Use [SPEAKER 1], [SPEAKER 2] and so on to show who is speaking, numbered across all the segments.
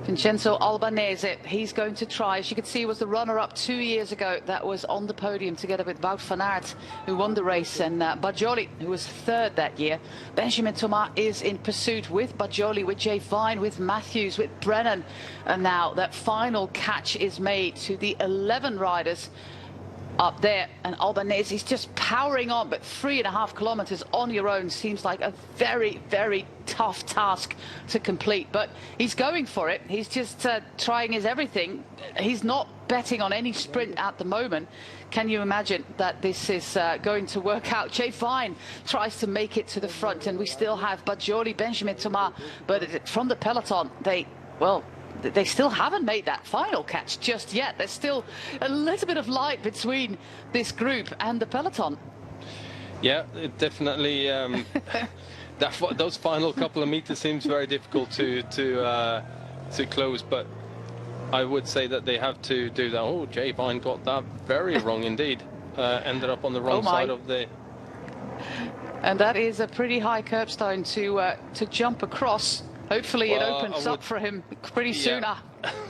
[SPEAKER 1] Vincenzo Albanese, he's going to try. As you can see, he was the runner-up 2 years ago. That was on the podium together with Wout van Aert, who won the race, and Bajoli, who was third that year. Benjamin Thomas is in pursuit with Bajoli, with Jay Vine, with Matthews, with Brennan. And now that final catch is made to the 11 riders up there, and Albanese is just powering on, but 3.5 kilometers on your own seems like a very, very tough task to complete. But he's going for it. He's just trying his everything. He's not betting on any sprint at the moment. Can you imagine that this is going to work out? Jay Vine tries to make it to the front, and we still have Bajoli, Benjamin Thomas, but from the peloton, they still haven't made that final catch just yet. There's still a little bit of light between this group and the peloton.
[SPEAKER 2] Yeah, it definitely. Those final couple of meters seems very difficult to close, but I would say that they have to do that. Oh, Jay Vine got that very wrong indeed. Ended up on the wrong side of the.
[SPEAKER 1] And that is a pretty high curbstone to jump across. Hopefully it opens up for him pretty soon.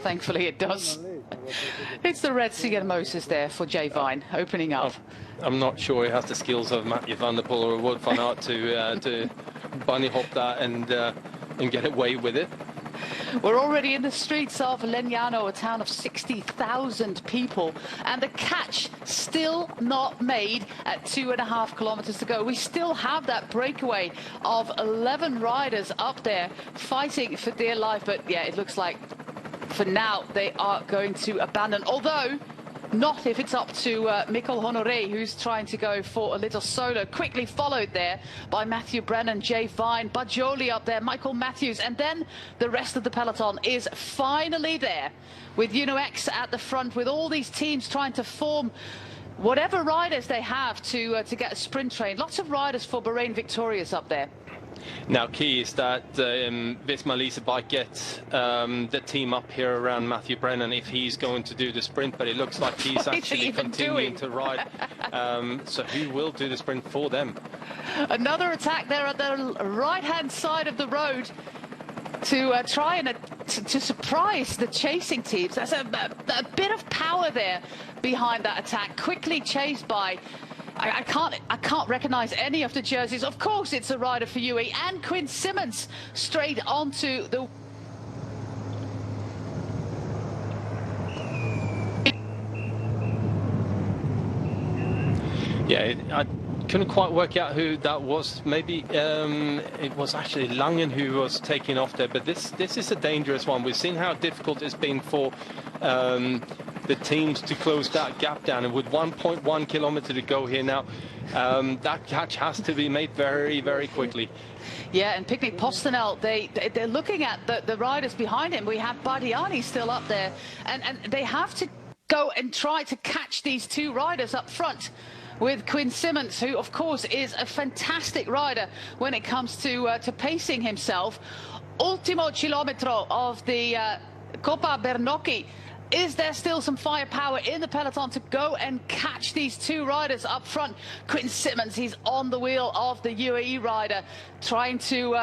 [SPEAKER 1] Thankfully it does. It's the Red Sea and Moses there for Jay Vine opening up.
[SPEAKER 2] I'm not sure he has the skills of Matthew van der Poel or Wout van Aert to bunny hop that and get away with it.
[SPEAKER 1] We're already in the streets of Legnano, a town of 60,000 people, and the catch still not made at 2.5 kilometers to go. We still have that breakaway of 11 riders up there fighting for dear life, but yeah, it looks like for now they are going to abandon, although not if it's up to Mikkel Honoré, who's trying to go for a little solo. Quickly followed there by Matthew Brennan, Jay Vine, Bajoli up there, Michael Matthews, and then the rest of the peloton is finally there with UNOX at the front, with all these teams trying to form whatever riders they have to get a sprint train. Lots of riders for Bahrain Victorious up there.
[SPEAKER 2] Now, key is that Visma Lease Bike gets the team up here around Matthew Brennan if he's going to do the sprint, but it looks like he's actually continuing to ride. So he will do the sprint for them.
[SPEAKER 1] Another attack there at the right-hand side of the road to try and to surprise the chasing teams. There's a bit of power there behind that attack, quickly chased by... I can't recognize any of the jerseys. Of course, it's a rider for UAE, and Quinn Simmons straight onto the.
[SPEAKER 2] Yeah, I couldn't quite work out who that was. Maybe it was actually Langen who was taking off there. But this is a dangerous one. We've seen how difficult it's been for the teams to close that gap down, and with 1.1 kilometer to go here now, that catch has to be made very, very quickly.
[SPEAKER 1] Yeah, and Picnic Postanel, they're looking at the riders behind him. We have Bardiani still up there, and they have to go and try to catch these two riders up front, with Quinn Simmons, who of course is a fantastic rider when it comes to pacing himself. Ultimo chilometro of the Coppa Bernocchi. Is there still some firepower in the peloton to go and catch these two riders up front? Quinn Simmons, he's on the wheel of the UAE rider, trying to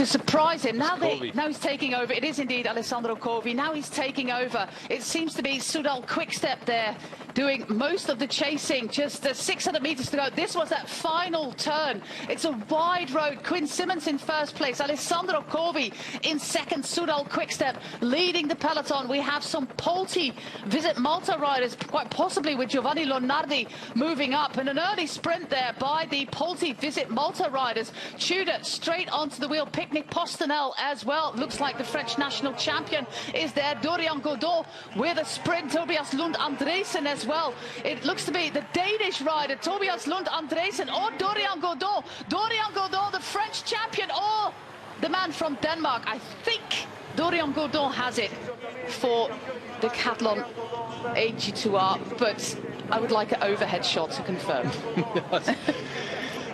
[SPEAKER 1] surprise him. Now he's taking over. It is indeed Alessandro Covi. Now he's taking over. It seems to be Soudal-QuickStep there doing most of the chasing. Just 600 meters to go. This was that final turn. It's a wide road. Quinn Simmons in first place. Alessandro Covi in second. Soudal-QuickStep leading the peloton. We have some Polti Visit Malta riders, quite possibly with Giovanni Lonardi moving up. And an early sprint there by the Polti Visit Malta riders. Tudor straight onto the wheel. Picnic Postanel as well. Looks like the French national champion is there. Dorian Godot with a sprint. Tobias Lund Andresen as well. It looks to be the Danish rider, Tobias Lund Andresen, or Dorian Godot. Dorian Godot, the French champion, or the man from Denmark. I think Dorian Godot has it for the Decathlon AG2R, but I would like an overhead shot to confirm.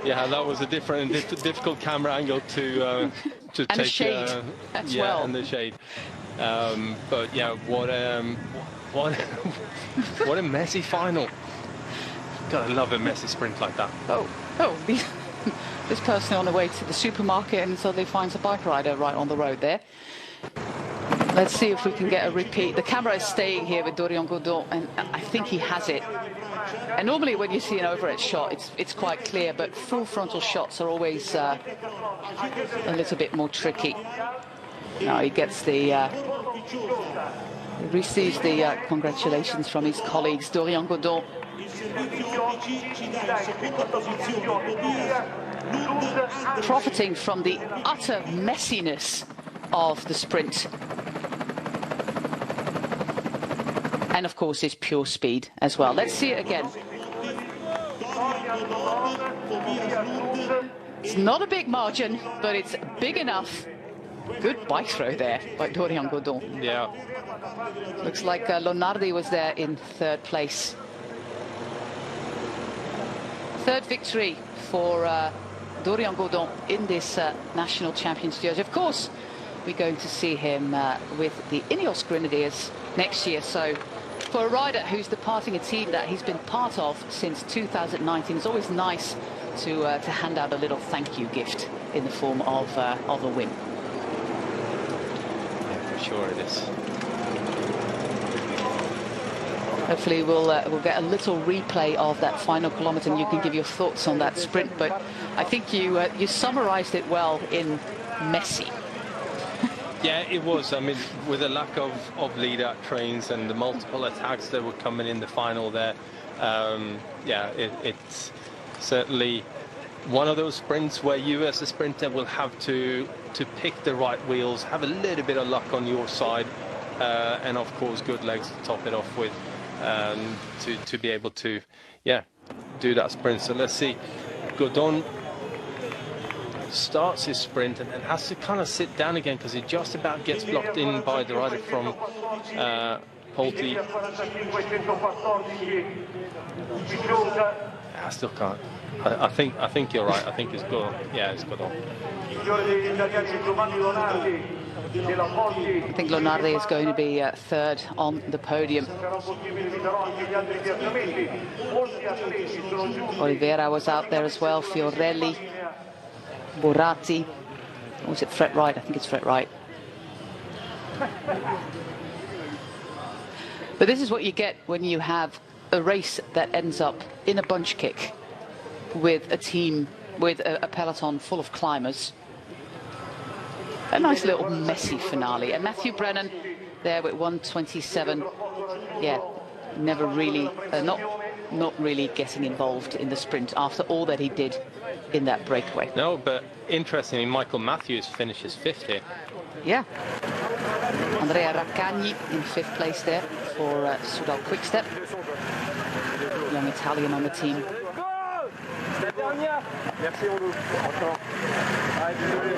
[SPEAKER 2] Yeah, that was a difficult camera angle to
[SPEAKER 1] and
[SPEAKER 2] take.
[SPEAKER 1] Shade as well.
[SPEAKER 2] And the shade. But yeah, what a messy final. Gotta love a messy sprint like that.
[SPEAKER 1] this person on the way to the supermarket and suddenly finds a bike rider right on the road there. Let's see if we can get a repeat. The camera is staying here with Dorian Godon, and I think he has it. And normally when you see an overhead shot, it's quite clear, but full frontal shots are always a little bit more tricky. Now he gets the... he receives the congratulations from his colleagues. Dorian Godon. Profiting from the utter messiness of the sprint. And of course his pure speed as well. Let's see it again. It's not a big margin, but it's big enough. Good bike throw there by Dorian Godon.
[SPEAKER 2] Yeah.
[SPEAKER 1] Looks like Lonardi was there in third place. Third victory for Dorian Godon in this National Champions jersey. Of course, we're going to see him with the Ineos Grenadiers next year. So for a rider who's departing a team that he's been part of since 2019, it's always nice to hand out a little thank you gift in the form of a win.
[SPEAKER 2] Yeah, for sure it is.
[SPEAKER 1] Hopefully we'll get a little replay of that final kilometer and you can give your thoughts on that sprint. But I think you summarized it well in messy.
[SPEAKER 2] Yeah, it was. I mean, with the lack of lead-out trains and the multiple attacks that were coming in the final there, yeah, it's certainly one of those sprints where you as a sprinter will have to pick the right wheels, have a little bit of luck on your side, and of course good legs to top it off with, to be able to, yeah, do that sprint. So let's see. Godon starts his sprint and has to kind of sit down again because he just about gets blocked in by the rider from Polti. I still can't. I think you're right. I think it's good. Yeah, it's good on.
[SPEAKER 1] I think Lonardi is going to be third on the podium. Oliveira was out there as well. Fiorelli, Borati. Or was it Fret Wright? I think it's Fret Wright. But this is what you get when you have a race that ends up in a bunch kick with a team, with a peloton full of climbers. A nice little messy finale. And Matthew Brennan there with 1:27. Yeah, never really, not really getting involved in the sprint after all that he did in that breakaway.
[SPEAKER 2] No, but interestingly, Michael Matthews finishes fifth here.
[SPEAKER 1] Yeah. Andrea Raccagni in fifth place there for Soudal-QuickStep. Young Italian on the team.